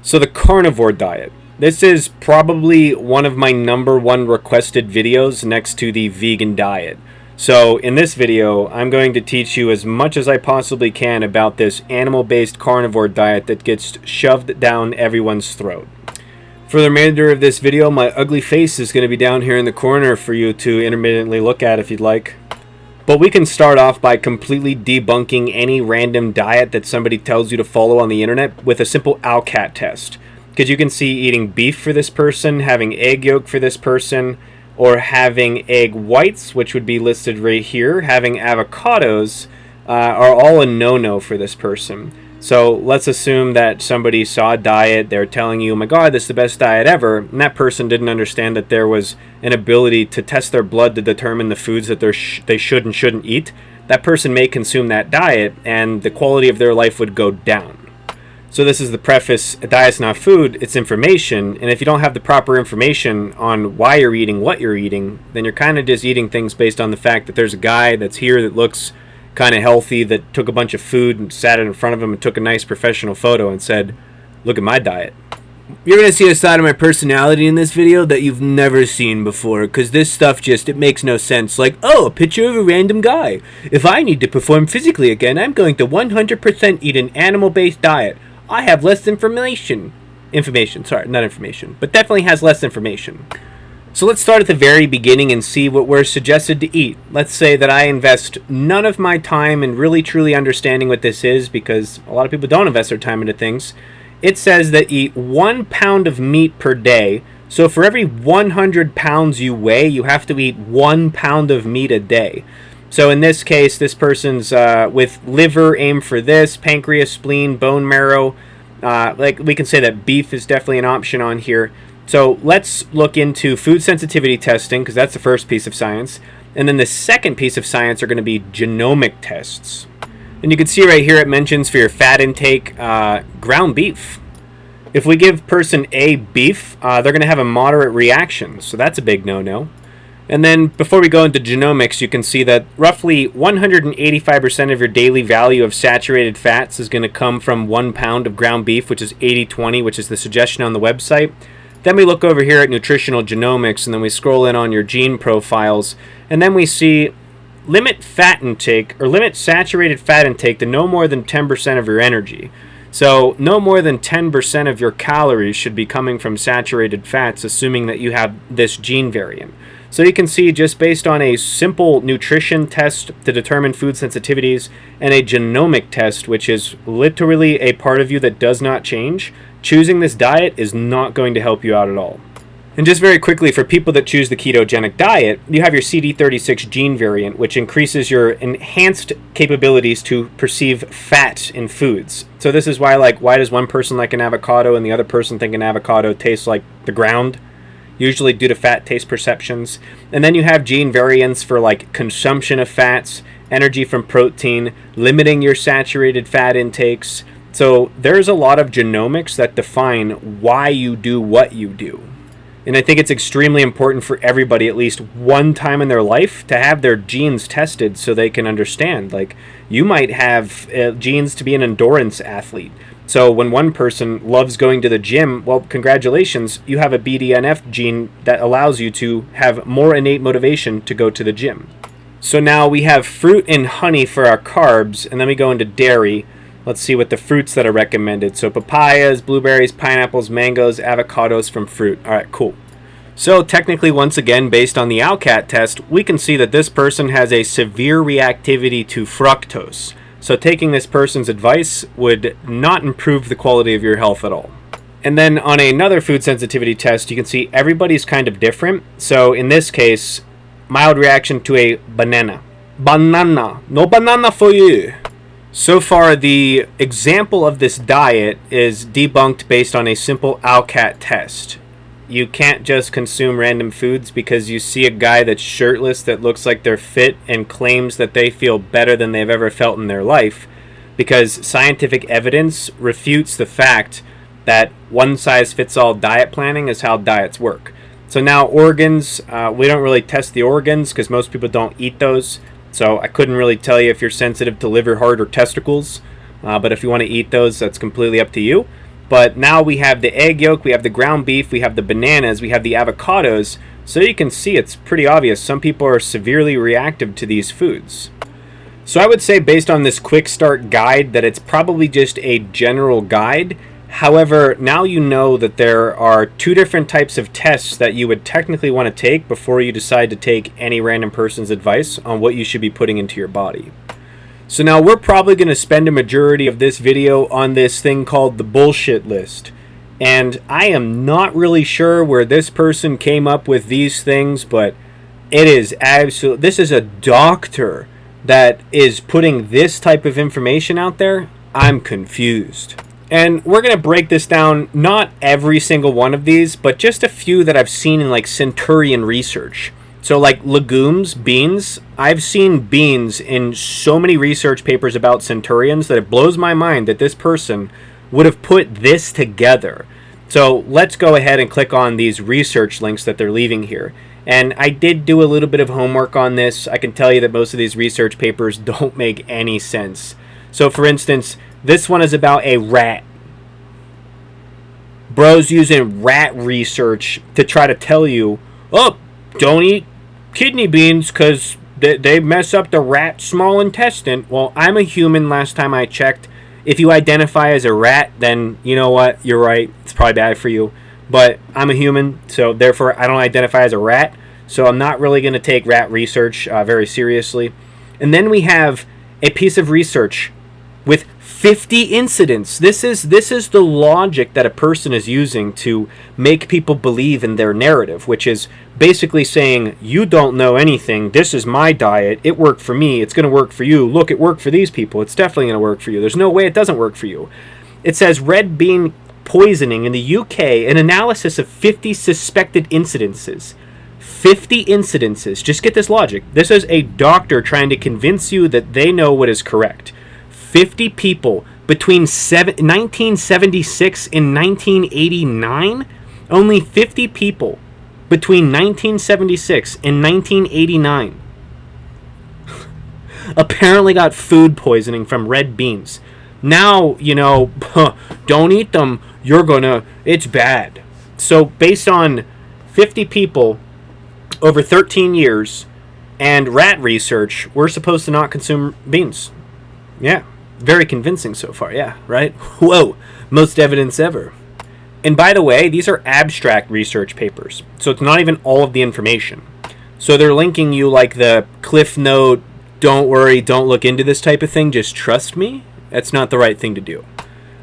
So the carnivore diet. This is probably one of my #1 requested videos next to the vegan diet. So in this video, I'm going to teach you as much as I possibly can about this animal-based carnivore diet that gets shoved down everyone's throat. For the remainder of this video, my ugly face is going to be down here in the corner for you to intermittently look at if you'd like. But we can start off by completely debunking any random diet that somebody tells you to follow on the internet with a simple ALCAT test. Because you can see eating beef for this person, having egg yolk for this person, or having egg whites, which would be listed right here, having avocados, are all a no-no for this person. So let's assume that somebody saw a diet, they're telling you, oh my god, this is the best diet ever, and that person didn't understand that there was an ability to test their blood to determine the foods that they should and shouldn't eat. That person may consume that diet, and the quality of their life would go down. So this is the preface: a diet's not food, it's information, and if you don't have the proper information on why you're eating what you're eating, then you're kind of just eating things based on the fact that there's a guy that's here that looks kind of healthy, that took a bunch of food and sat it in front of him and took a nice professional photo and said, look at my diet. You're going to see a side of my personality in this video that you've never seen before, because this stuff it makes no sense. Like, oh, a picture of a random guy. If I need to perform physically again, I'm going to 100% eat an animal-based diet. I have less information, but definitely has less information. So let's start at the very beginning and see what we're suggested to eat. Let's say that I invest none of my time in really truly understanding what this is, because a lot of people don't invest their time into things. It says that eat 1 pound of meat per day. So for every 100 pounds you weigh, you have to eat 1 pound of meat a day. So in this case, this person's with liver, aim for this, pancreas, spleen, bone marrow. Like we can say that beef is definitely an option on here. So let's look into food sensitivity testing, because that's the first piece of science. And then the second piece of science are going to be genomic tests. And you can see right here it mentions for your fat intake, ground beef. If we give person A beef, they're going to have a moderate reaction. So that's a big no-no. And then before we go into genomics, you can see that roughly 185% of your daily value of saturated fats is going to come from 1 pound of ground beef, which is 80-20, which is the suggestion on the website. Then we look over here at nutritional genomics, and then we scroll in on your gene profiles, and then we see limit fat intake, or limit saturated fat intake to no more than 10% of your energy. So no more than 10% of your calories should be coming from saturated fats, assuming that you have this gene variant. So you can see, just based on a simple nutrition test to determine food sensitivities and a genomic test, which is literally a part of you that does not change, choosing this diet is not going to help you out at all. And just very quickly, for people that choose the ketogenic diet, you have your CD36 gene variant, which increases your enhanced capabilities to perceive fat in foods. So this is why, why does one person like an avocado and the other person think an avocado tastes like the ground? Usually due to fat taste perceptions. And then you have gene variants for consumption of fats, energy from protein, limiting your saturated fat intakes. So there's a lot of genomics that define why you do what you do. And I think it's extremely important for everybody at least one time in their life to have their genes tested so they can understand. You might have genes to be an endurance athlete. So when one person loves going to the gym, well, congratulations, you have a BDNF gene that allows you to have more innate motivation to go to the gym. So now we have fruit and honey for our carbs, and then we go into dairy. Let's see what the fruits that are recommended. So papayas, blueberries, pineapples, mangoes, avocados from fruit. All right, cool. So technically, once again, based on the ALCAT test, we can see that this person has a severe reactivity to fructose. So taking this person's advice would not improve the quality of your health at all. And then on another food sensitivity test, you can see everybody's kind of different. So in this case, mild reaction to a banana. Banana. No banana for you. So far, the example of this diet is debunked based on a simple ALCAT test. You can't just consume random foods because you see a guy that's shirtless that looks like they're fit and claims that they feel better than they've ever felt in their life, because scientific evidence refutes the fact that one-size-fits-all diet planning is how diets work. So now organs, we don't really test the organs because most people don't eat those. So I couldn't really tell you if you're sensitive to liver, heart, or testicles. But if you want to eat those, that's completely up to you. But now we have the egg yolk, we have the ground beef, we have the bananas, we have the avocados. So you can see it's pretty obvious. Some people are severely reactive to these foods. So I would say, based on this quick start guide, that it's probably just a general guide. However, now you know that there are two different types of tests that you would technically want to take before you decide to take any random person's advice on what you should be putting into your body. So now we're probably going to spend a majority of this video on this thing called the bullshit list. And I am not really sure where this person came up with these things, but it is absolutely, this is a doctor that is putting this type of information out there. I'm confused. And we're going to break this down, not every single one of these, but just a few that I've seen in like Centurion research. So like legumes, beans, I've seen beans in so many research papers about centurions that it blows my mind that this person would have put this together. So let's go ahead and click on these research links that they're leaving here. And I did do a little bit of homework on this. I can tell you that most of these research papers don't make any sense. So for instance, this one is about a rat. Bro's using rat research to try to tell you, oh, don't eat kidney beans because they mess up the rat's small intestine. Well, I'm a human last time I checked. If you identify as a rat, then you know what? You're right. It's probably bad for you. But I'm a human, so therefore I don't identify as a rat. So I'm not really going to take rat research very seriously. And then we have a piece of research with 50 incidents. This is the logic that a person is using to make people believe in their narrative, which is basically saying, you don't know anything. This is my diet. It worked for me. It's going to work for you. Look, it worked for these people. It's definitely going to work for you. There's no way it doesn't work for you. It says red bean poisoning in the UK, an analysis of 50 suspected incidences. 50 incidences. Just get this logic. This is a doctor trying to convince you that they know what is correct. 50 people between 1976 and 1989? Only 50 people between 1976 and 1989 apparently got food poisoning from red beans. Now, you know, don't eat them. It's bad. So based on 50 people over 13 years and rat research, we're supposed to not consume beans. Yeah. Very convincing so far, yeah, right? Whoa, most evidence ever. And by the way, these are abstract research papers, so it's not even all of the information. So they're linking you like the Cliff Note, don't worry, don't look into this type of thing, just trust me. That's not the right thing to do.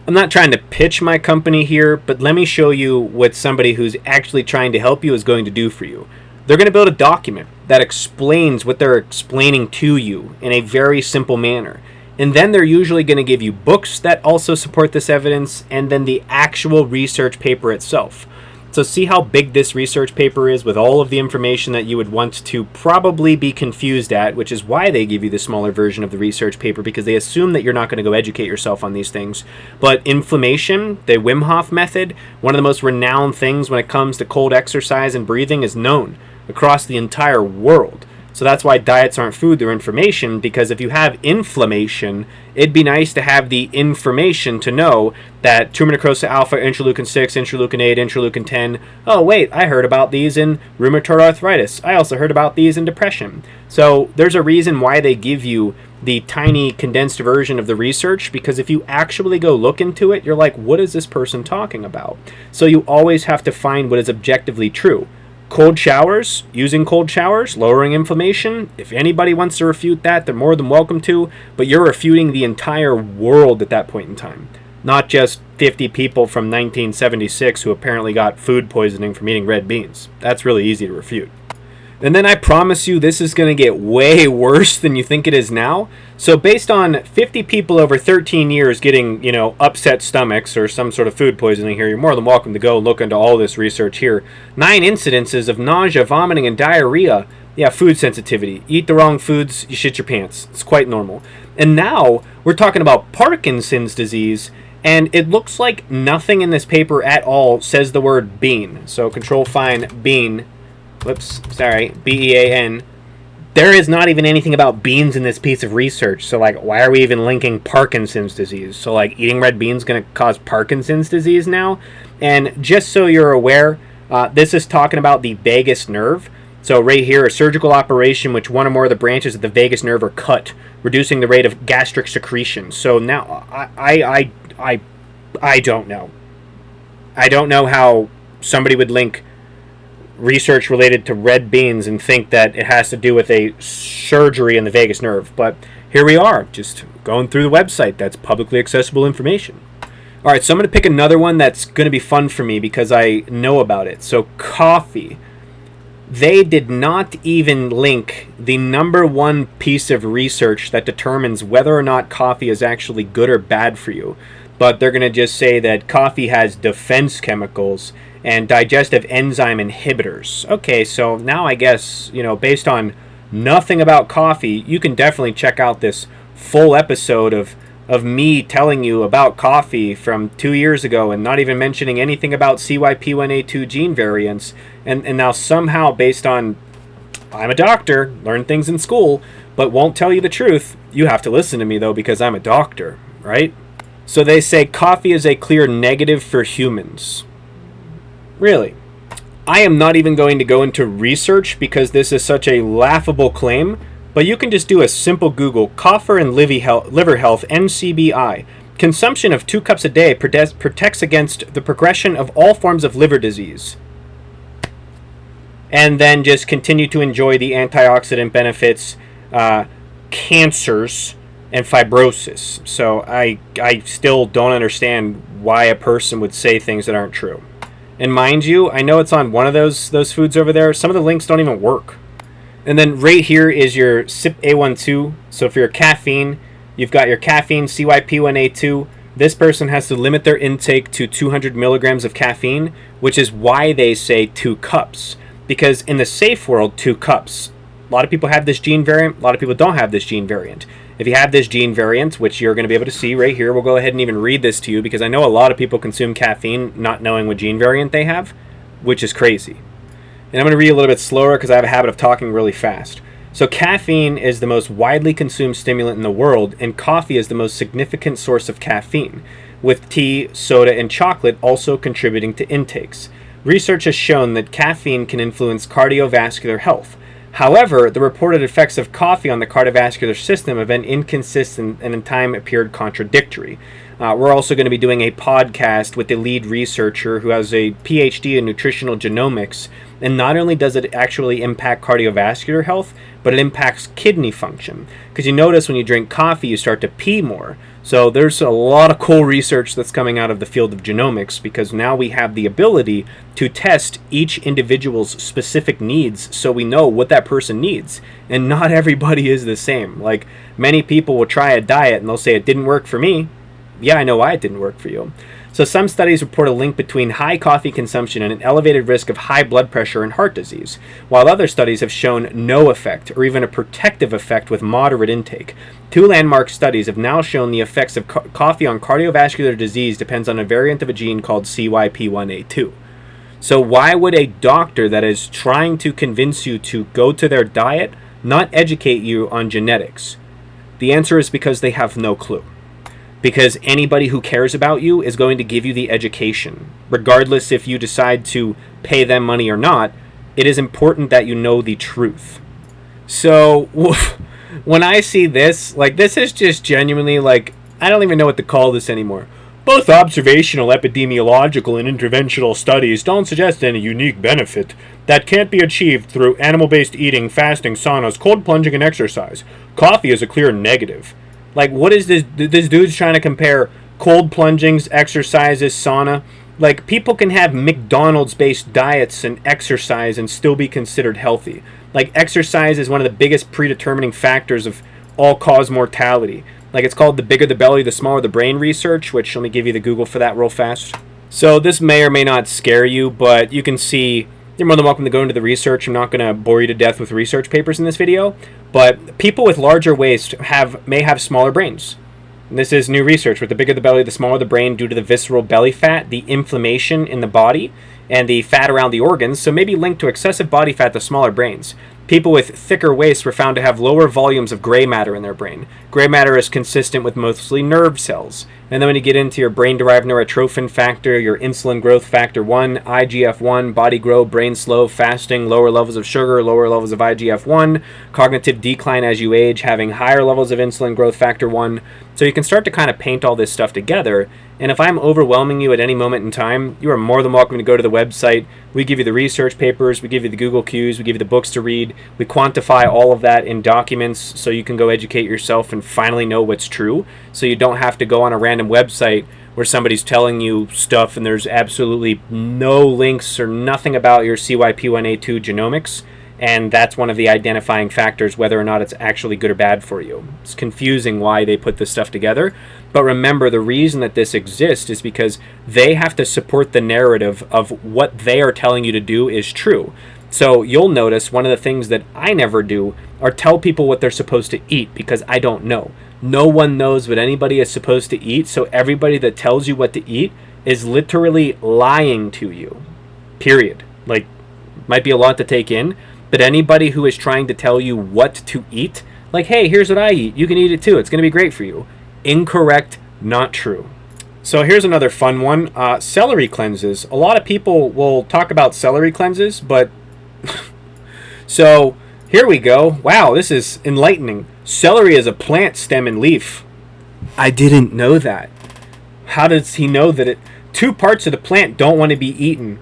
I'm not trying to pitch my company here, but let me show you what somebody who's actually trying to help you is going to do for you. They're going to build a document that explains what they're explaining to you in a very simple manner. And then they're usually going to give you books that also support this evidence, and then the actual research paper itself. So see how big this research paper is with all of the information that you would want to probably be confused at, which is why they give you the smaller version of the research paper, because they assume that you're not going to go educate yourself on these things. But inflammation, the Wim Hof method, one of the most renowned things when it comes to cold exercise and breathing, is known across the entire world. So that's why diets aren't food, they're information, because if you have inflammation, it'd be nice to have the information to know that tumor necrosis alpha, interleukin 6, interleukin 8, interleukin 10, oh wait, I heard about these in rheumatoid arthritis. I also heard about these in depression. So there's a reason why they give you the tiny condensed version of the research, because if you actually go look into it, you're like, what is this person talking about? So you always have to find what is objectively true. Cold showers, using cold showers, lowering inflammation. If anybody wants to refute that, they're more than welcome to, but you're refuting the entire world at that point in time. Not just 50 people from 1976 who apparently got food poisoning from eating red beans. That's really easy to refute. And then I promise you this is going to get way worse than you think it is now. So based on 50 people over 13 years getting, upset stomachs or some sort of food poisoning here, you're more than welcome to go look into all this research here. 9 incidences of nausea, vomiting, and diarrhea. Yeah, food sensitivity. Eat the wrong foods, you shit your pants. It's quite normal. And now we're talking about Parkinson's disease, and it looks like nothing in this paper at all says the word bean. So control find bean. Whoops, sorry, B-E-A-N. There is not even anything about beans in this piece of research. So, like, why are we even linking Parkinson's disease? So, like, eating red beans is going to cause Parkinson's disease now? And just so you're aware, this is talking about the vagus nerve. So right here, a surgical operation which one or more of the branches of the vagus nerve are cut, reducing the rate of gastric secretion. So now, I don't know. I don't know how somebody would link research related to red beans and think that it has to do with a surgery in the vagus nerve. But here we are, just going through the website. That's publicly accessible information. All right, so I'm going to pick another one that's going to be fun for me because I know about it. So coffee. They did not even link the number one piece of research that determines whether or not coffee is actually good or bad for you. But they're going to just say that coffee has defense chemicals and digestive enzyme inhibitors. Okay, so now I guess, based on nothing about coffee, you can definitely check out this full episode of me telling you about coffee from 2 years ago and not even mentioning anything about CYP1A2 gene variants. And now somehow, based on, I'm a doctor, learned things in school, but won't tell you the truth. You have to listen to me, though, because I'm a doctor, right? So they say coffee is a clear negative for humans. Really? I am not even going to go into research because this is such a laughable claim, but you can just do a simple Google, coffer and liver health, NCBI. Consumption of 2 cups a day protects against the progression of all forms of liver disease. And then just continue to enjoy the antioxidant benefits, cancers, and fibrosis. So I still don't understand why a person would say things that aren't true. And mind you, I know it's on one of those foods over there. Some of the links don't even work. And then right here is your CYP1A2. So for your caffeine, you've got your caffeine, CYP1A2. This person has to limit their intake to 200 milligrams of caffeine, which is why they say 2 cups. Because in the safe world, 2 cups. A lot of people have this gene variant. A lot of people don't have this gene variant. If you have this gene variant, which you're going to be able to see right here, we'll go ahead and even read this to you because I know a lot of people consume caffeine not knowing what gene variant they have, which is crazy. And I'm going to read a little bit slower because I have a habit of talking really fast. So caffeine is the most widely consumed stimulant in the world, and coffee is the most significant source of caffeine, with tea, soda, and chocolate also contributing to intakes. Research has shown that caffeine can influence cardiovascular health. However, the reported effects of coffee on the cardiovascular system have been inconsistent and in time appeared contradictory. We're also going to be doing a podcast with the lead researcher who has a PhD in nutritional genomics, and not only does it actually impact cardiovascular health, but it impacts kidney function. Because you notice when you drink coffee, you start to pee more. So there's a lot of cool research that's coming out of the field of genomics because now we have the ability to test each individual's specific needs so we know what that person needs. And not everybody is the same. Like, many people will try a diet and they'll say it didn't work for me. Yeah, I know why it didn't work for you. So some studies report a link between high coffee consumption and an elevated risk of high blood pressure and heart disease, while other studies have shown no effect or even a protective effect with moderate intake. 2 landmark studies have now shown the effects of coffee on cardiovascular disease depends on a variant of a gene called CYP1A2. So why would a doctor that is trying to convince you to go to their diet not educate you on genetics? The answer is because they have no clue. Because anybody who cares about you is going to give you the education. Regardless if you decide to pay them money or not, it is important that you know the truth. So when I see this, like, this is just genuinely, like, I don't even know what to call this anymore. Both observational, epidemiological, and interventional studies don't suggest any unique benefit that can't be achieved through animal-based eating, fasting, saunas, cold plunging, and exercise. Coffee is a clear negative. Like, what is this? This dude's trying to compare cold plungings, exercises, sauna. Like, people can have McDonald's-based diets and exercise and still be considered healthy. Like, exercise is one of the biggest predetermining factors of all-cause mortality. Like, it's called the bigger the belly, the smaller the brain research, which, let me give you the Google for that real fast. So this may or may not scare you, but you can see you're more than welcome to go into the research. I'm not going to bore you to death with research papers in this video, but people with larger waists may have smaller brains. And this is new research. With the bigger the belly, the smaller the brain due to the visceral belly fat, the inflammation in the body, and the fat around the organs, so maybe linked to excessive body fat to smaller brains. People with thicker waists were found to have lower volumes of gray matter in their brain. Gray matter is consistent with mostly nerve cells. And then when you get into your brain-derived neurotrophin factor, your insulin growth factor 1, IGF-1, body grow, brain slow, fasting, lower levels of sugar, lower levels of IGF-1, cognitive decline as you age, having higher levels of insulin growth factor 1. So you can start to kind of paint all this stuff together. And if I'm overwhelming you at any moment in time, you are more than welcome to go to the website. We give you the research papers, we give you the Google Qs, we give you the books to read. We quantify all of that in documents so you can go educate yourself and finally know what's true. So you don't have to go on a random website where somebody's telling you stuff and there's absolutely no links or nothing about your CYP1A2 genomics. And that's one of the identifying factors whether or not it's actually good or bad for you. It's confusing why they put this stuff together. But remember, the reason that this exists is because they have to support the narrative of what they are telling you to do is true. So you'll notice one of the things that I never do are tell people what they're supposed to eat, because I don't know. No one knows what anybody is supposed to eat, so everybody that tells you what to eat is literally lying to you. Period. Like, might be a lot to take in, but anybody who is trying to tell you what to eat, like, hey, here's what I eat, you can eat it too, it's going to be great for you. Incorrect, not true. So here's another fun one. Celery cleanses. A lot of people will talk about celery cleanses, but so here we go. Wow, this is enlightening. Celery is a plant stem and leaf. I didn't know that. How does he know that two parts of the plant don't want to be eaten?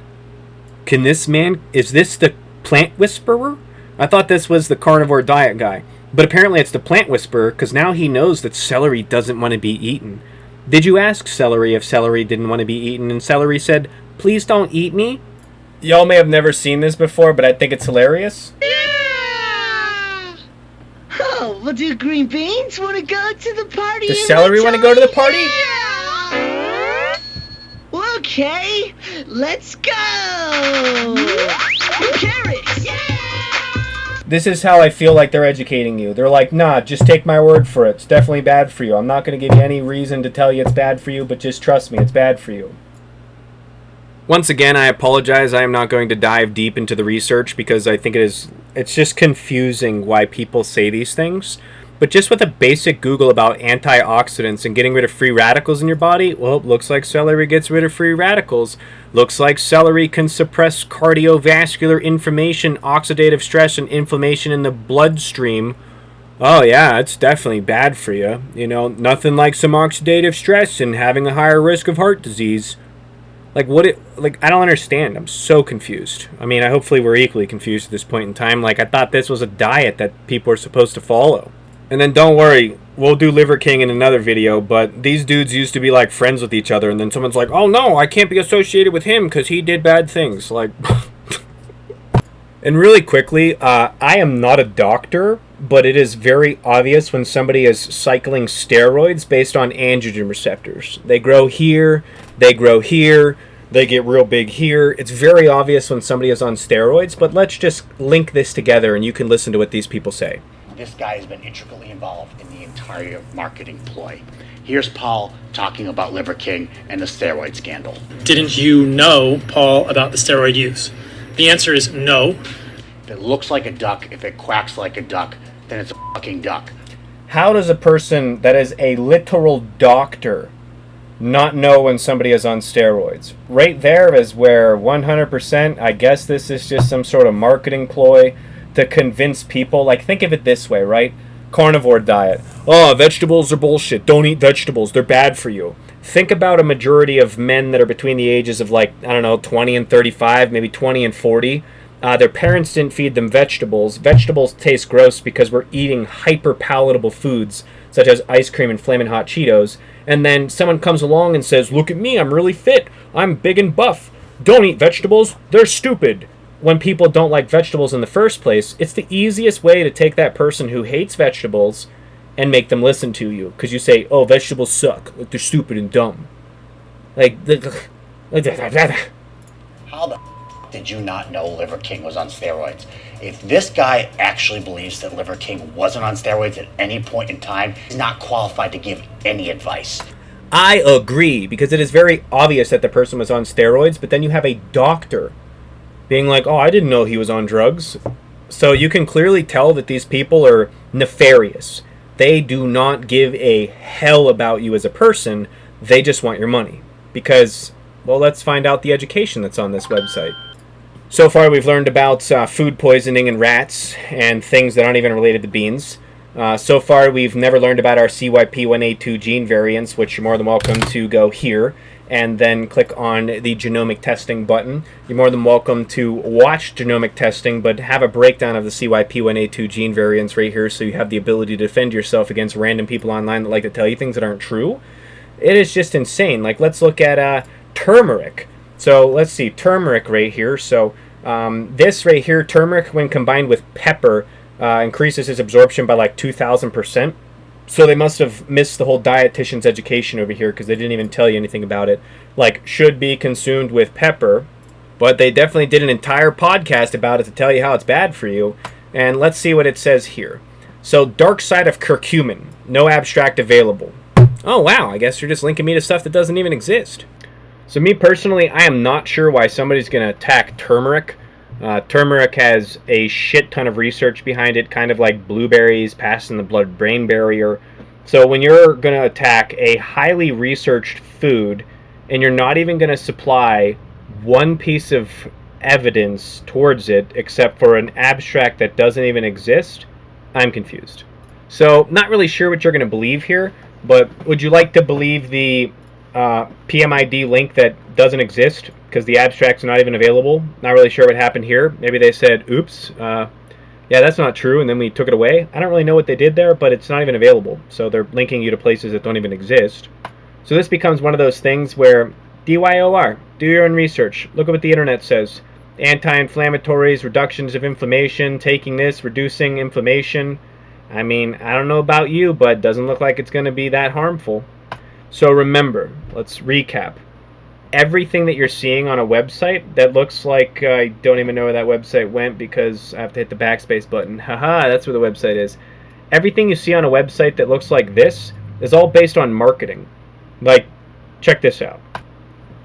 Can this man, is this the plant whisperer? I thought this was the carnivore diet guy, but apparently it's the plant whisperer, because now he knows that celery doesn't want to be eaten. Did you ask celery if celery didn't want to be eaten, and celery said, please don't eat me? Y'all may have never seen this before, but I think it's hilarious. Yeah! Oh, well, do green beans want to go to the party? Does celery want to go to the party? Yeah! Okay, let's go! Carrots! Yeah! This is how I feel like they're educating you. They're like, nah, just take my word for it. It's definitely bad for you. I'm not going to give you any reason to tell you it's bad for you, but just trust me, it's bad for you. Once again, I apologize. I am not going to dive deep into the research because I think it's just confusing why people say these things. But just with a basic Google about antioxidants and getting rid of free radicals in your body, well, looks like celery gets rid of free radicals. Looks like celery can suppress cardiovascular inflammation, oxidative stress, and inflammation in the bloodstream. Oh yeah, it's definitely bad for you. You know, nothing like some oxidative stress and having a higher risk of heart disease. I don't understand. I'm so confused. I mean, hopefully we're equally confused at this point in time. Like, I thought this was a diet that people are supposed to follow. And then don't worry, we'll do Liver King in another video, but these dudes used to be like friends with each other, and then someone's like, oh no, I can't be associated with him because he did bad things. Like, and really quickly, I am not a doctor, but it is very obvious when somebody is cycling steroids based on androgen receptors. They grow here, they grow here, they get real big here. It's very obvious when somebody is on steroids, but let's just link this together and you can listen to what these people say. This guy has been intricately involved in the entire marketing ploy. Here's Paul talking about Liver King and the steroid scandal. Didn't you know, Paul, about the steroid use? The answer is no. If it looks like a duck, if it quacks like a duck, then it's a fucking duck. How does a person that is a literal doctor not know when somebody is on steroids? Right there is where 100%, I guess this is just some sort of marketing ploy to convince people. Like, think of it this way, right? Carnivore diet. Oh, vegetables are bullshit. Don't eat vegetables. They're bad for you. Think about a majority of men that are between the ages of, like, I don't know, 20 and 35, maybe 20 and 40. Their parents didn't feed them vegetables. Vegetables taste gross because we're eating hyper-palatable foods, such as ice cream and Flamin' Hot Cheetos. And then someone comes along and says, look at me, I'm really fit. I'm big and buff. Don't eat vegetables. They're stupid. When people don't like vegetables in the first place, it's the easiest way to take that person who hates vegetables and make them listen to you. Because you say, oh, vegetables suck. Like, they're stupid and dumb. Like, How the did you not know Liver King was on steroids? If this guy actually believes that Liver King wasn't on steroids at any point in time, he's not qualified to give any advice. I agree, because it is very obvious that the person was on steroids, but then you have a doctor being like, oh, I didn't know he was on drugs. So you can clearly tell that these people are nefarious. They do not give a hell about you as a person. They just want your money. Because, well, let's find out the education that's on this website. So far, we've learned about food poisoning in rats and things that aren't even related to beans. So far, we've never learned about our CYP1A2 gene variants, which you're more than welcome to go here and then click on the genomic testing button. You're more than welcome to watch genomic testing, but have a breakdown of the CYP1A2 gene variants right here so you have the ability to defend yourself against random people online that like to tell you things that aren't true. It is just insane. Like, let's look at turmeric. So let's see, turmeric right here. So this right here, turmeric when combined with pepper increases its absorption by like 2,000%. So they must have missed the whole dietitian's education over here because they didn't even tell you anything about it. Like, should be consumed with pepper, but they definitely did an entire podcast about it to tell you how it's bad for you. And let's see what it says here. So, dark side of curcumin, no abstract available. Oh wow, I guess you're just linking me to stuff that doesn't even exist. So me personally, I am not sure why somebody's going to attack turmeric. Turmeric has a shit ton of research behind it, kind of like blueberries passing the blood-brain barrier. So when you're going to attack a highly researched food and you're not even going to supply one piece of evidence towards it except for an abstract that doesn't even exist, I'm confused. So not really sure what you're going to believe here, but would you like to believe the PMID link that doesn't exist because the abstract's not even available? Not really sure what happened here. Maybe they said, oops, yeah, that's not true, and then we took it away. I don't really know what they did there, but it's not even available. So they're linking you to places that don't even exist. So this becomes one of those things where DYOR, do your own research. Look at what the internet says. Anti-inflammatories, reductions of inflammation, taking this, reducing inflammation. I mean, I don't know about you, but it doesn't look like it's going to be that harmful. So remember, let's recap. Everything that you're seeing on a website that looks like I don't even know where that website went because I have to hit the backspace button. Haha, that's where the website is. Everything you see on a website that looks like this is all based on marketing. Like, check this out.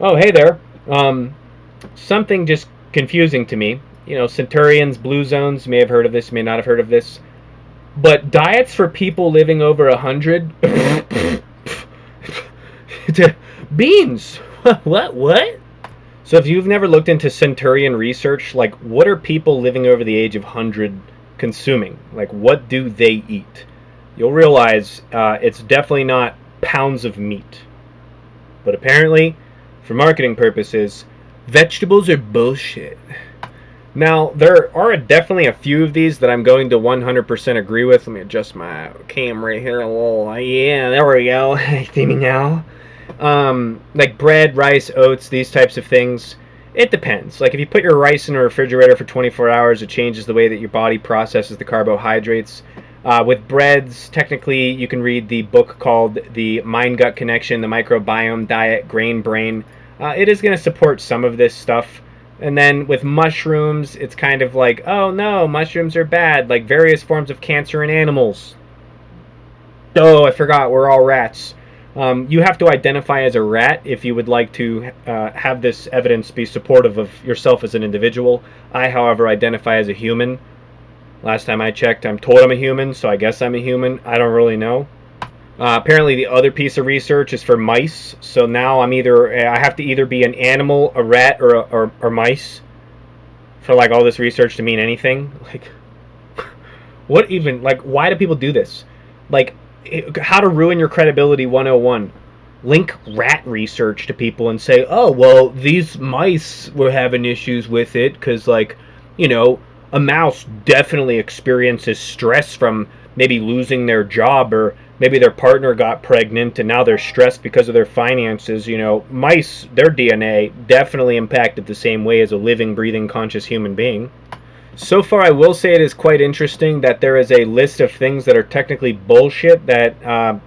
Oh, hey there. Something just confusing to me. You know, Centurions, Blue Zones, you may have heard of this, you may not have heard of this. But diets for people living over 100... Beans! What? So if you've never looked into Centurion research, like, what are people living over the age of 100 consuming? Like, what do they eat? You'll realize it's definitely not pounds of meat. But apparently, for marketing purposes, vegetables are bullshit. Now, there are definitely a few of these that I'm going to 100% agree with. Let me adjust my cam right here a little. Yeah, there we go. See me now? Like bread, rice, oats, these types of things. It depends. Like if you put your rice in a refrigerator for 24 hours, it changes the way that your body processes the carbohydrates. With breads, technically, you can read the book called The Mind-Gut Connection, The Microbiome Diet, Grain Brain. It is going to support some of this stuff. And then with mushrooms, it's kind of like, oh no, mushrooms are bad, like various forms of cancer in animals. Oh, I forgot, we're all rats. You have to identify as a rat if you would like to have this evidence be supportive of yourself as an individual. I, however, identify as a human. Last time I checked, I'm told I'm a human, so I guess I'm a human. I don't really know. Apparently the other piece of research is for mice, so now I have to either be an animal, a rat, or mice for like all this research to mean anything. Like, what even, like, why do people do this? Like, how to ruin your credibility 101. Link rat research to people and say, oh, well, these mice were having issues with it because, like, you know, a mouse definitely experiences stress from maybe losing their job, or maybe their partner got pregnant and now they're stressed because of their finances. You know, mice, their DNA definitely impacted the same way as a living, breathing, conscious human being. So far, I will say it is quite interesting that there is a list of things that are technically bullshit that,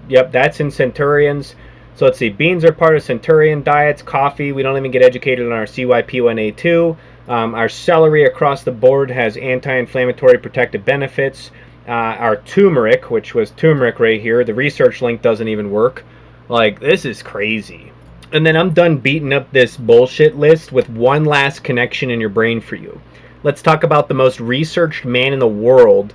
yep, that's in Centurions. So let's see, beans are part of Centurion diets, coffee, we don't even get educated on our CYP1A2. Our celery across the board has anti-inflammatory protective benefits. Our turmeric, which was turmeric right here, the research link doesn't even work. Like, this is crazy. And then I'm done beating up this bullshit list with one last connection in your brain for you. let's talk about the most researched man in the world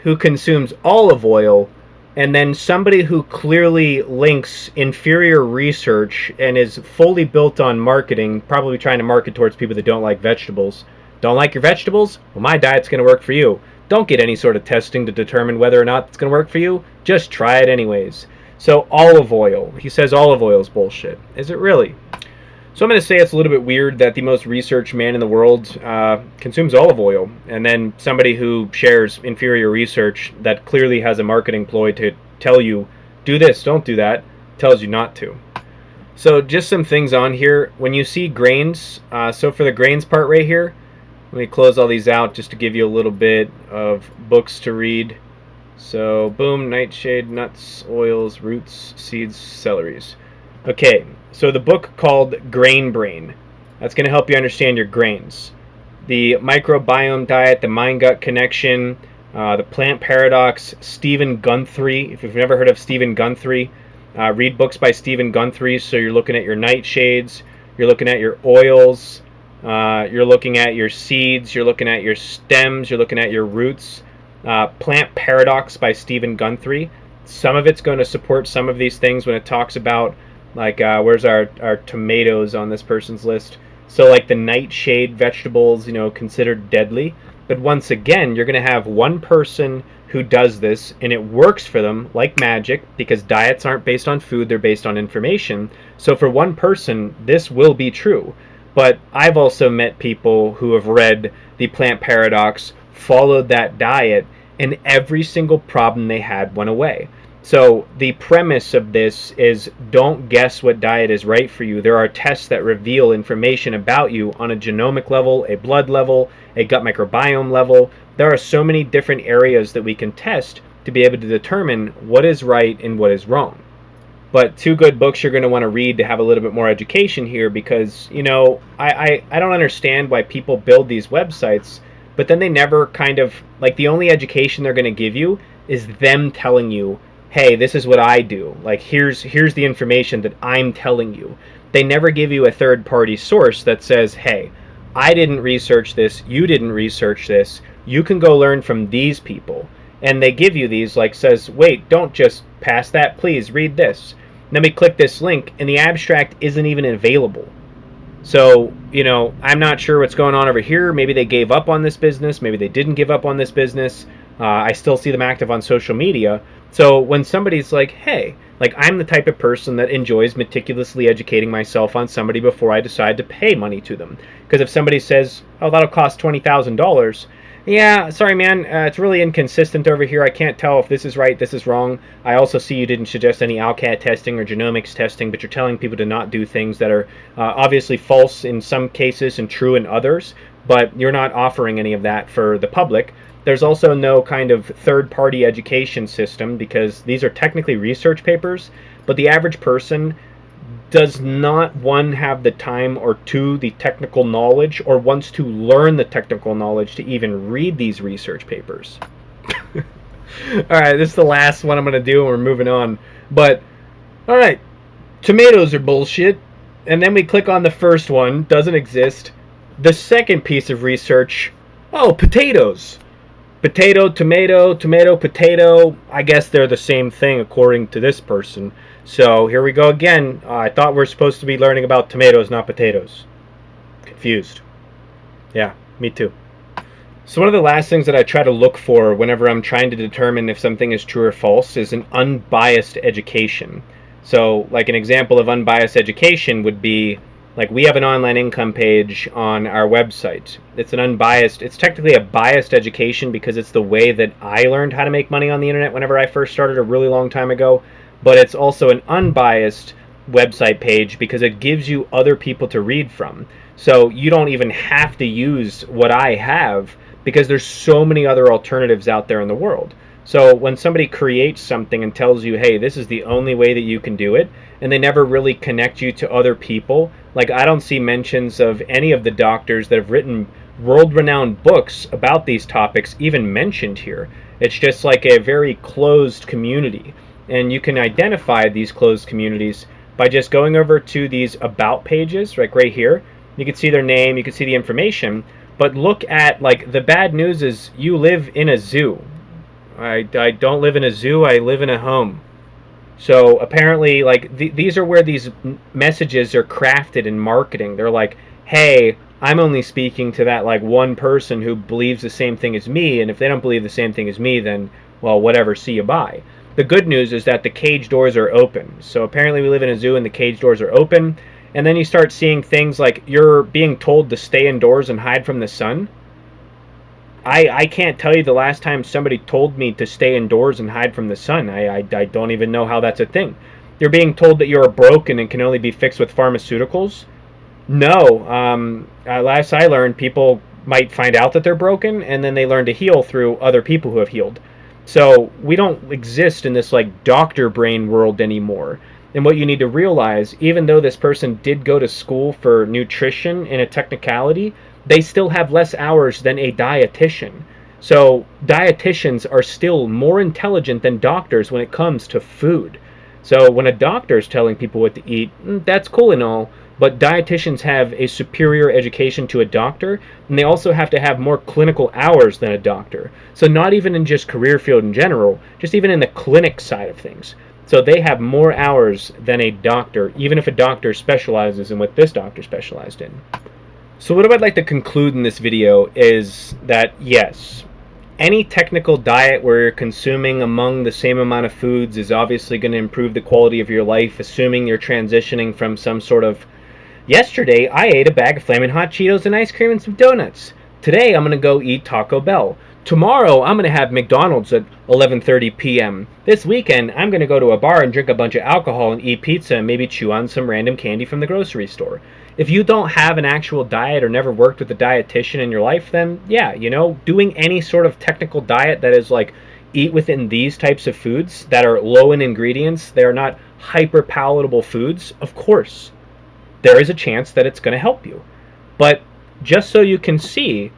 who consumes olive oil, and then somebody who clearly links inferior research and is fully built on marketing, probably trying to market towards people that don't like vegetables. Don't like your vegetables? Well, my diet's going to work for you. Don't get any sort of testing to determine whether or not it's going to work for you. Just try it anyways. So olive oil. He says olive oil is bullshit. Is it really? So I'm going to say it's a little bit weird that the most researched man in the world consumes olive oil, and then somebody who shares inferior research that clearly has a marketing ploy to tell you, do this, don't do that, tells you not to. So just some things on here. When you see grains, so for the grains part right here, let me close all these out just to give you a little bit of books to read. So boom, nightshade, nuts, oils, roots, seeds, celeries. Okay, so the book called Grain Brain. That's going to help you understand your grains. The microbiome diet, the mind-gut connection, the plant paradox, Stephen Guthrie. If you've never heard of Stephen Guthrie, read books by Stephen Guthrie. So you're looking at your nightshades, you're looking at your oils, you're looking at your seeds, you're looking at your stems, you're looking at your roots. Plant Paradox by Stephen Guthrie. Some of it's going to support some of these things when it talks about, like, where's our tomatoes on this person's list? So, like, the nightshade vegetables, considered deadly. But once again, you're going to have one person who does this, and it works for them like magic, because diets aren't based on food, they're based on information. So for one person, this will be true. But I've also met people who have read the Plant Paradox, followed that diet, and every single problem they had went away. So the premise of this is, don't guess what diet is right for you. There are tests that reveal information about you on a genomic level, a blood level, a gut microbiome level. There are so many different areas that we can test to be able to determine what is right and what is wrong. But two good books you're going to want to read to have a little bit more education here, because, I don't understand why people build these websites, but then they never the only education they're going to give you is them telling you, hey, this is what I do. Like, here's the information that I'm telling you. They never give you a third-party source that says, hey, I didn't research this, you didn't research this, you can go learn from these people. And they give you these, says, wait, don't just pass that, please, read this. And then we click this link, and the abstract isn't even available. So, I'm not sure what's going on over here. Maybe they gave up on this business, maybe they didn't give up on this business. I still see them active on social media. So when somebody's like, hey, I'm the type of person that enjoys meticulously educating myself on somebody before I decide to pay money to them. Because if somebody says, oh, that'll cost $20,000, yeah, sorry, man, it's really inconsistent over here. I can't tell if this is right, this is wrong. I also see you didn't suggest any ALCAT testing or genomics testing, but you're telling people to not do things that are obviously false in some cases and true in others, but you're not offering any of that for the public. There's also no kind of third-party education system, because these are technically research papers, but the average person does not, one, have the time, or two, the technical knowledge, or wants to learn the technical knowledge to even read these research papers. Alright, this is the last one I'm going to do, and we're moving on. But, alright, tomatoes are bullshit, and then we click on the first one, doesn't exist. The second piece of research, oh, potatoes. Potato, tomato, tomato, potato. I guess they're the same thing according to this person. So here we go again. I thought we're supposed to be learning about tomatoes, not potatoes. Confused. Yeah, me too. So one of the last things that I try to look for whenever I'm trying to determine if something is true or false is an unbiased education. So like an example of unbiased education would be, we have an online income page on our website. It's an unbiased, it's technically a biased education because it's the way that I learned how to make money on the internet whenever I first started a really long time ago. But it's also an unbiased website page because it gives you other people to read from. So you don't even have to use what I have, because there's so many other alternatives out there in the world. So when somebody creates something and tells you, hey, this is the only way that you can do it, and they never really connect you to other people, I don't see mentions of any of the doctors that have written world-renowned books about these topics even mentioned here. It's just like a very closed community. And you can identify these closed communities by just going over to these about pages, right here. You can see their name, you can see the information, But look at, like, the bad news is you live in a zoo. I don't live in a zoo, I live in a home. So apparently, like, these are where these messages are crafted in marketing. They're like, hey, I'm only speaking to that, like, one person who believes the same thing as me, and if they don't believe the same thing as me, then, well, whatever, see you bye. The good news is that the cage doors are open. So apparently we live in a zoo and the cage doors are open, and then you start seeing things like you're being told to stay indoors and hide from the sun. I can't tell you the last time somebody told me to stay indoors and hide from the sun. I don't even know how that's a thing. You're being told that you're broken and can only be fixed with pharmaceuticals. No. Last I learned, people might find out that they're broken, and then they learn to heal through other people who have healed. So we don't exist in this, like, doctor brain world anymore. And what you need to realize, even though this person did go to school for nutrition in a technicality, they still have less hours than a dietitian. So dietitians are still more intelligent than doctors when it comes to food. So when a doctor is telling people what to eat, that's cool and all, but dietitians have a superior education to a doctor, and they also have to have more clinical hours than a doctor. So not even in just career field in general, just even in the clinic side of things. So they have more hours than a doctor, even if a doctor specializes in what this doctor specialized in. So what I'd like to conclude in this video is that, yes, any technical diet where you're consuming among the same amount of foods is obviously going to improve the quality of your life, assuming you're transitioning from some sort of, yesterday I ate a bag of Flamin' Hot Cheetos and ice cream and some donuts. Today I'm going to go eat Taco Bell. Tomorrow I'm going to have McDonald's at 11:30 p.m. This weekend I'm going to go to a bar and drink a bunch of alcohol and eat pizza and maybe chew on some random candy from the grocery store. If you don't have an actual diet or never worked with a dietitian in your life, then yeah, you know, doing any sort of technical diet that is like eat within these types of foods that are low in ingredients, they're not hyper palatable foods, of course, there is a chance that it's going to help you. But just so you can see,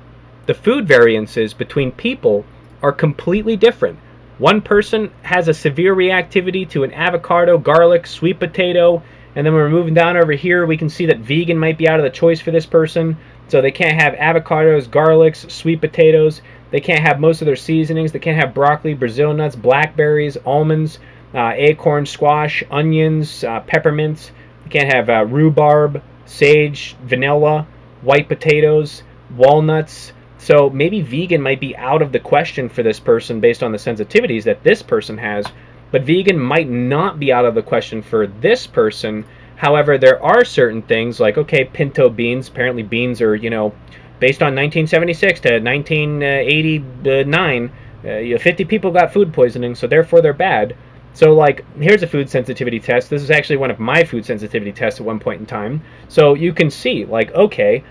the food variances between people are completely different. One person has a severe reactivity to an avocado, garlic, sweet potato, and then when we're moving down over here, we can see that vegan might be out of the choice for this person. So they can't have avocados, garlics, sweet potatoes. They can't have most of their seasonings. They can't have broccoli, Brazil nuts, blackberries, almonds, acorn, squash, onions, peppermints. They can't have rhubarb, sage, vanilla, white potatoes, walnuts. So maybe vegan might be out of the question for this person based on the sensitivities that this person has. But vegan might not be out of the question for this person. However, there are certain things like, okay, pinto beans. Apparently beans are, you know, based on 1976 to 1989, 50 people got food poisoning, so therefore they're bad. So, like, here's a food sensitivity test. This is actually one of my food sensitivity tests at one point in time. So you can see, like, okay,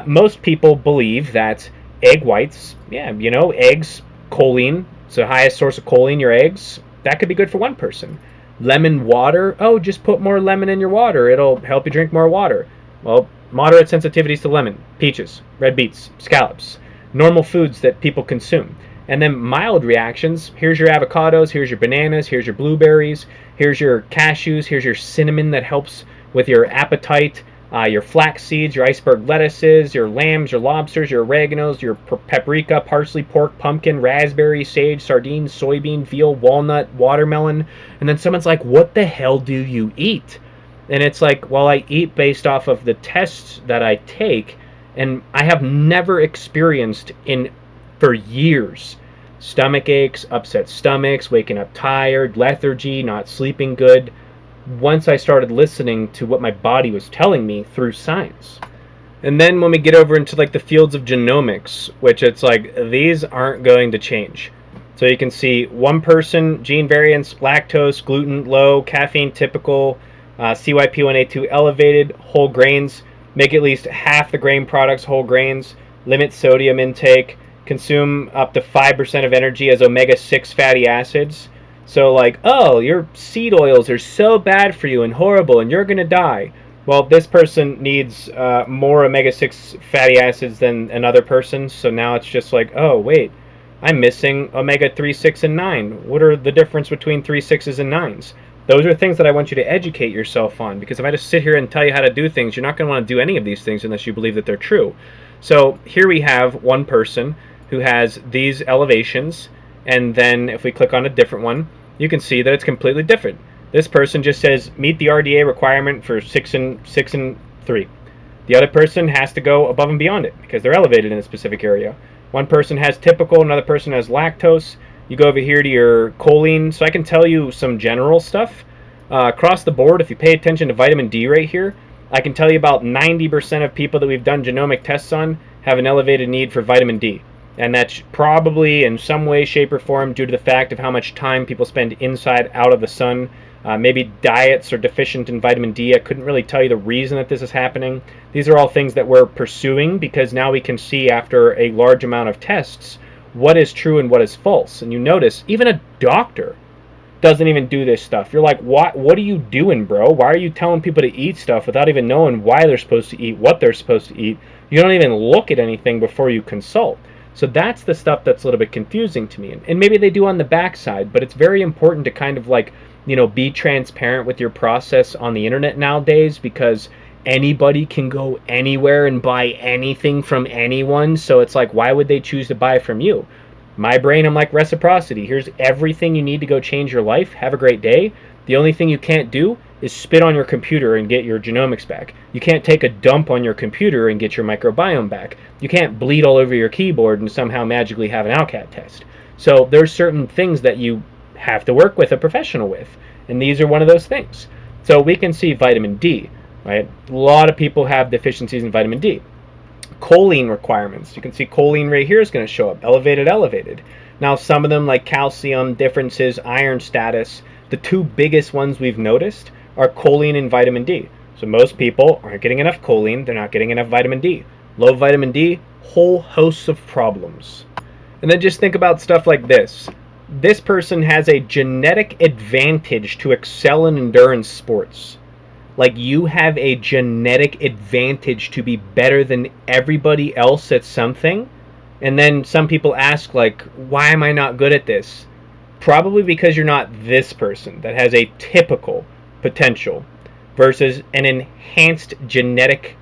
most people believe that egg whites, yeah, you know, eggs, choline, it's the highest source of choline, your eggs. That could be good for one person. Lemon water, oh, just put more lemon in your water. It'll help you drink more water. Well, moderate sensitivities to lemon, peaches, red beets, scallops, normal foods that people consume. And then mild reactions, here's your avocados, here's your bananas, here's your blueberries, here's your cashews, here's your cinnamon that helps with your appetite, your flax seeds, your iceberg lettuces, your lambs, your lobsters, your oreganos, your paprika, parsley, pork, pumpkin, raspberry, sage, sardines, soybean, veal, walnut, watermelon. And then someone's like, what the hell do you eat? And it's like, well, I eat based off of the tests that I take, and I have never experienced for years stomach aches, upset stomachs, waking up tired, lethargy, not sleeping good, once I started listening to what my body was telling me through science. And then when we get over into like the fields of genomics, which it's like, these aren't going to change. So you can see one person, gene variants, lactose, gluten low, caffeine typical, CYP1A2 elevated, whole grains, make at least half the grain products whole grains, limit sodium intake, consume up to 5% of energy as omega-6 fatty acids. So like, oh, your seed oils are so bad for you and horrible and you're going to die. Well, this person needs more omega-6 fatty acids than another person. So now it's just like, oh, wait, I'm missing omega-3, 6, and 9. What are the difference between 3, 6s, and 9s? Those are things that I want you to educate yourself on, because if I just sit here and tell you how to do things, you're not going to want to do any of these things unless you believe that they're true. So here we have one person who has these elevations, and then if we click on a different one, you can see that it's completely different. This person just says meet the RDA requirement for 6 and 3. The other person has to go above and beyond it because they're elevated in a specific area. One person has typical, another person has lactose. You go over here to your choline. So I can tell you some general stuff. Across the board, if you pay attention to vitamin D right here, I can tell you about 90% of people that we've done genomic tests on have an elevated need for vitamin D. And that's probably in some way, shape, or form due to the fact of how much time people spend inside, out of the sun. Maybe diets are deficient in vitamin D. I couldn't really tell you the reason that this is happening. These are all things that we're pursuing because now we can see after a large amount of tests what is true and what is false. And you notice even a doctor doesn't even do this stuff. You're like, what are you doing, bro? Why are you telling people to eat stuff without even knowing why they're supposed to eat, what they're supposed to eat? You don't even look at anything before you consult. So that's the stuff that's a little bit confusing to me. And maybe they do on the backside, but it's very important to kind of like, be transparent with your process on the internet nowadays, because anybody can go anywhere and buy anything from anyone. So it's like, why would they choose to buy from you? My brain, I'm like reciprocity. Here's everything you need to go change your life. Have a great day. The only thing you can't do is spit on your computer and get your genomics back. You can't take a dump on your computer and get your microbiome back. You can't bleed all over your keyboard and somehow magically have an ALCAT test. So there's certain things that you have to work with a professional with. And these are one of those things. So we can see vitamin D, right? A lot of people have deficiencies in vitamin D. Choline requirements. You can see choline right here is going to show up. Elevated. Now some of them like calcium differences, iron status, the two biggest ones we've noticed are choline and vitamin D. So most people aren't getting enough choline, they're not getting enough vitamin D. Low vitamin D, whole hosts of problems. And then just think about stuff like this. This person has a genetic advantage to excel in endurance sports. Like, you have a genetic advantage to be better than everybody else at something. And then some people ask, like, why am I not good at this? Probably because you're not this person that has a typical potential versus an enhanced genetic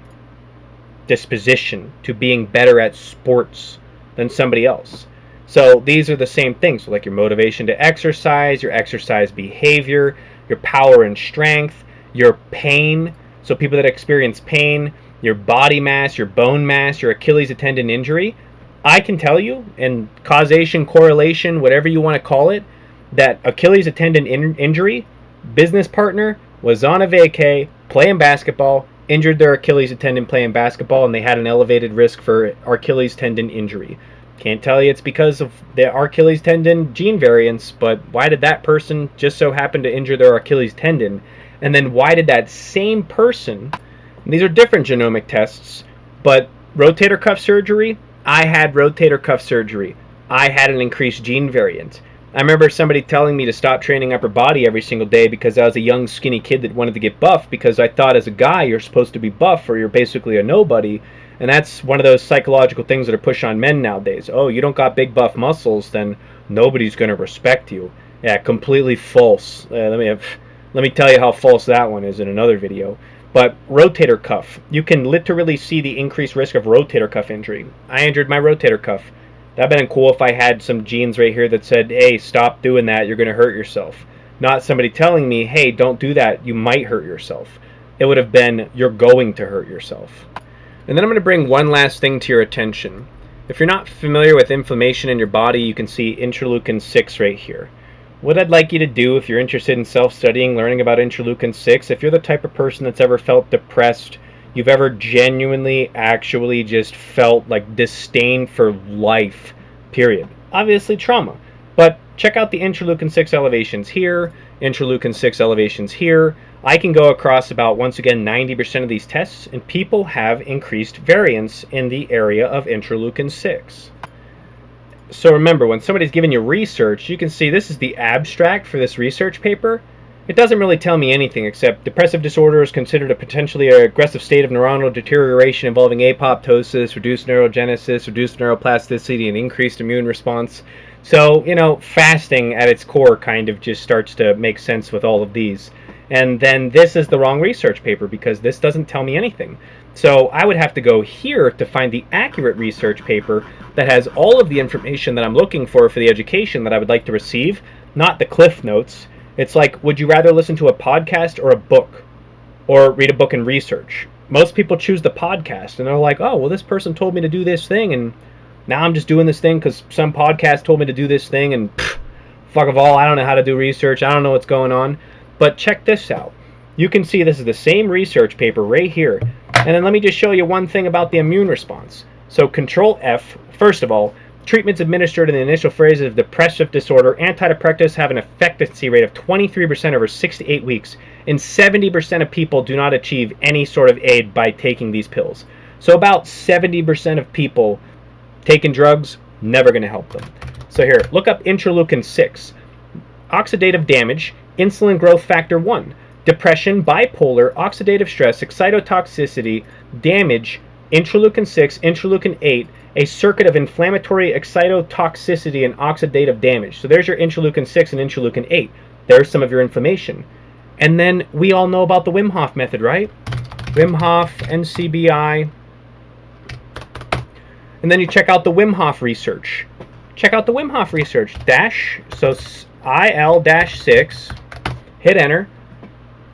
disposition to being better at sports than somebody else. So these are the same things. So like your motivation to exercise, your exercise behavior, your power and strength, your pain. So people that experience pain, your body mass, your bone mass, your Achilles tendon injury. I can tell you, in causation, correlation, whatever you want to call it, that Achilles tendon injury, business partner was on a vacay, playing basketball, injured their Achilles tendon playing basketball, and they had an elevated risk for Achilles tendon injury. Can't tell you it's because of the Achilles tendon gene variants, but why did that person just so happen to injure their Achilles tendon? And then why did that same person, and these are different genomic tests, but rotator cuff surgery, I had rotator cuff surgery. I had an increased gene variant. I remember somebody telling me to stop training upper body every single day because I was a young skinny kid that wanted to get buff, because I thought as a guy you're supposed to be buff or you're basically a nobody. And that's one of those psychological things that are pushed on men nowadays. Oh, you don't got big buff muscles, then nobody's going to respect you. Yeah, completely false. Let me tell you how false that one is in another video. But rotator cuff, you can literally see the increased risk of rotator cuff injury. I injured my rotator cuff. That'd been cool if I had some genes right here that said, hey, stop doing that, you're going to hurt yourself. Not somebody telling me, hey, don't do that, you might hurt yourself. It would have been, you're going to hurt yourself. And then I'm going to bring one last thing to your attention. If you're not familiar with inflammation in your body, you can see interleukin 6 right here. What I'd like you to do, if you're interested in self-studying, learning about interleukin 6, if you're the type of person that's ever felt depressed, you've ever genuinely actually just felt like disdain for life, period. Obviously trauma. But check out the interleukin 6 elevations here, interleukin 6 elevations here. I can go across about, once again, 90% of these tests, and people have increased variance in the area of interleukin 6. So remember, when somebody's giving you research, you can see this is the abstract for this research paper. It doesn't really tell me anything except depressive disorder is considered a potentially aggressive state of neuronal deterioration involving apoptosis, reduced neurogenesis, reduced neuroplasticity, and increased immune response. So, fasting at its core kind of just starts to make sense with all of these. And then this is the wrong research paper because this doesn't tell me anything. So I would have to go here to find the accurate research paper that has all of the information that I'm looking for the education that I would like to receive, not the cliff notes. It's like, would you rather listen to a podcast or a book? Or read a book and research? Most people choose the podcast, and they're like, oh, well, this person told me to do this thing, and now I'm just doing this thing because some podcast told me to do this thing, and fuck of all, I don't know how to do research. I don't know what's going on. But check this out. You can see this is the same research paper right here. And then let me just show you one thing about the immune response. So Control F, first of all, treatments administered in the initial phases of depressive disorder, antidepressants have an effectiveness rate of 23% over 6 to 8 weeks, and 70% of people do not achieve any sort of aid by taking these pills. So about 70% of people taking drugs, never going to help them. So here, look up interleukin 6. Oxidative damage, insulin growth factor 1, depression, bipolar, oxidative stress, excitotoxicity, damage, interleukin 6, interleukin 8, a circuit of inflammatory excitotoxicity and oxidative damage. So there's your interleukin 6 and interleukin 8. There's some of your inflammation. And then we all know about the Wim Hof method, right? Wim Hof, NCBI. And then you check out the Wim Hof research. Check out the Wim Hof research. So IL-6, hit enter.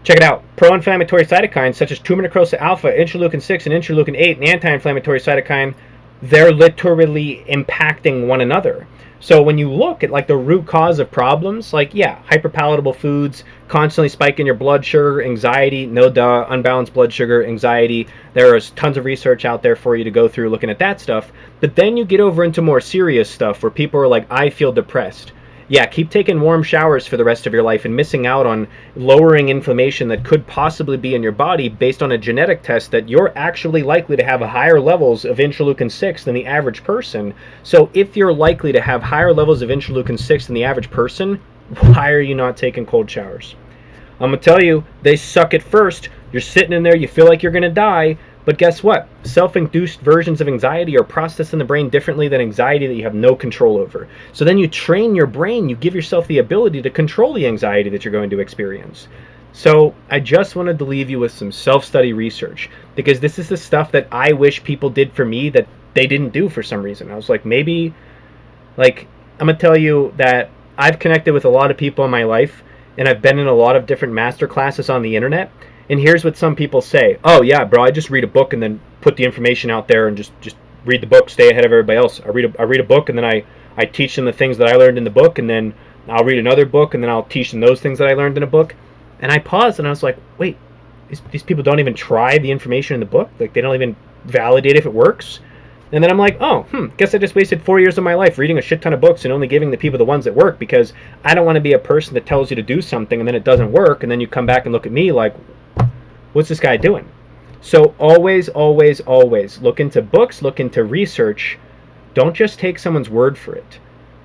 Check it out. Pro-inflammatory cytokines such as tumor necrosis alpha, interleukin 6, and interleukin 8, and anti-inflammatory cytokine, they're literally impacting one another. So when you look at like the root cause of problems, like hyperpalatable foods, constantly spiking your blood sugar, anxiety, no duh, unbalanced blood sugar, anxiety. There is tons of research out there for you to go through looking at that stuff. But then you get over into more serious stuff where people are like, I feel depressed. Yeah, keep taking warm showers for the rest of your life and missing out on lowering inflammation that could possibly be in your body based on a genetic test that you're actually likely to have higher levels of interleukin 6 than the average person. So if you're likely to have higher levels of interleukin 6 than the average person, why are you not taking cold showers? I'm going to tell you, they suck at first. You're sitting in there, you feel like you're going to die. But guess what? Self-induced versions of anxiety are processed in the brain differently than anxiety that you have no control over. So then you train your brain, you give yourself the ability to control the anxiety that you're going to experience. So I just wanted to leave you with some self-study research, because this is the stuff that I wish people did for me that they didn't do for some reason. I was like, maybe, I'm going to tell you that I've connected with a lot of people in my life, and I've been in a lot of different master classes on the internet. And here's what some people say. Oh, yeah, bro, I just read a book and then put the information out there and just read the book, stay ahead of everybody else. I read a book and then I teach them the things that I learned in the book, and then I'll read another book and then I'll teach them those things that I learned in a book. And I paused and I was like, wait, these people don't even try the information in the book? Like, they don't even validate if it works? And then I'm like, guess I just wasted 4 years of my life reading a shit ton of books and only giving the people the ones that work, because I don't want to be a person that tells you to do something and then it doesn't work, and then you come back and look at me like, what's this guy doing? So always, always, always look into books, look into research. Don't just take someone's word for it.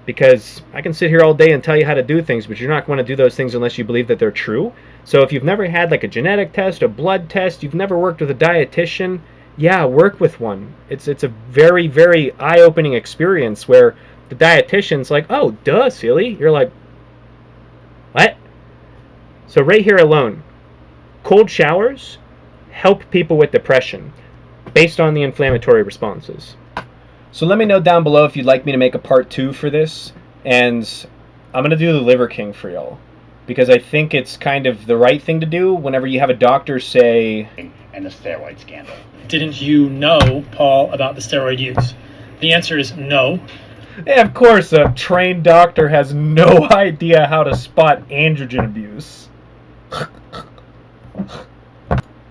Because I can sit here all day and tell you how to do things, but you're not going to do those things unless you believe that they're true. So if you've never had like a genetic test, a blood test, you've never worked with a dietitian, work with one. It's a very, very eye-opening experience where the dietitian's like, oh, duh, silly. You're like, what? So right here alone, cold showers help people with depression based on the inflammatory responses. So let me know down below if you'd like me to make a part 2 for this. And I'm going to do the Liver King for y'all, because I think it's kind of the right thing to do whenever you have a doctor say... And the steroid scandal. Didn't you know, Paul, about the steroid use? The answer is no. Yeah, of course, a trained doctor has no idea how to spot androgen abuse.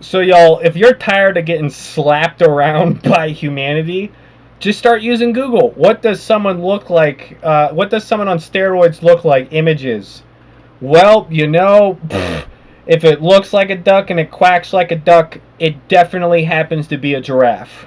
So y'all, if you're tired of getting slapped around by humanity, just start using Google. What does someone look like? What does someone on steroids look like? Images. Well, if it looks like a duck and it quacks like a duck, it definitely happens to be a giraffe.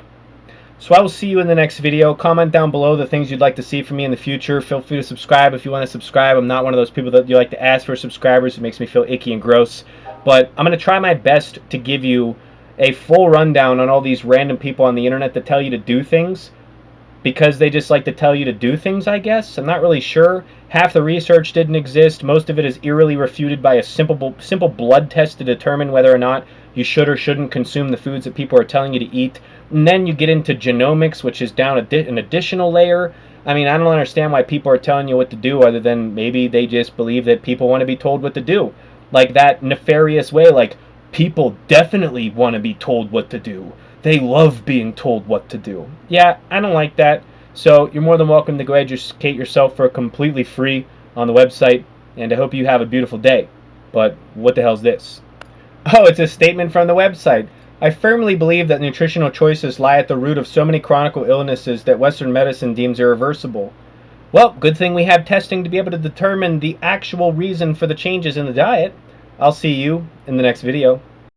So I will see you in the next video. Comment down below the things you'd like to see from me in the future. Feel free to subscribe if you want to subscribe. I'm not one of those people that you like to ask for subscribers. It makes me feel icky and gross. But I'm going to try my best to give you a full rundown on all these random people on the internet that tell you to do things. because they just like to tell you to do things, I guess. I'm not really sure. Half the research didn't exist. Most of it is eerily refuted by a simple blood test to determine whether or not you should or shouldn't consume the foods that people are telling you to eat. And then you get into genomics, which is down an additional layer. I mean, I don't understand why people are telling you what to do, other than maybe they just believe that people want to be told what to do. Like that nefarious way, like, people definitely want to be told what to do. They love being told what to do. Yeah, I don't like that. So you're more than welcome to go educate yourself for completely free on the website, and I hope you have a beautiful day. But what the hell's this? Oh, it's a statement from the website. I firmly believe that nutritional choices lie at the root of so many chronic illnesses that Western medicine deems irreversible. Well, good thing we have testing to be able to determine the actual reason for the changes in the diet. I'll see you in the next video.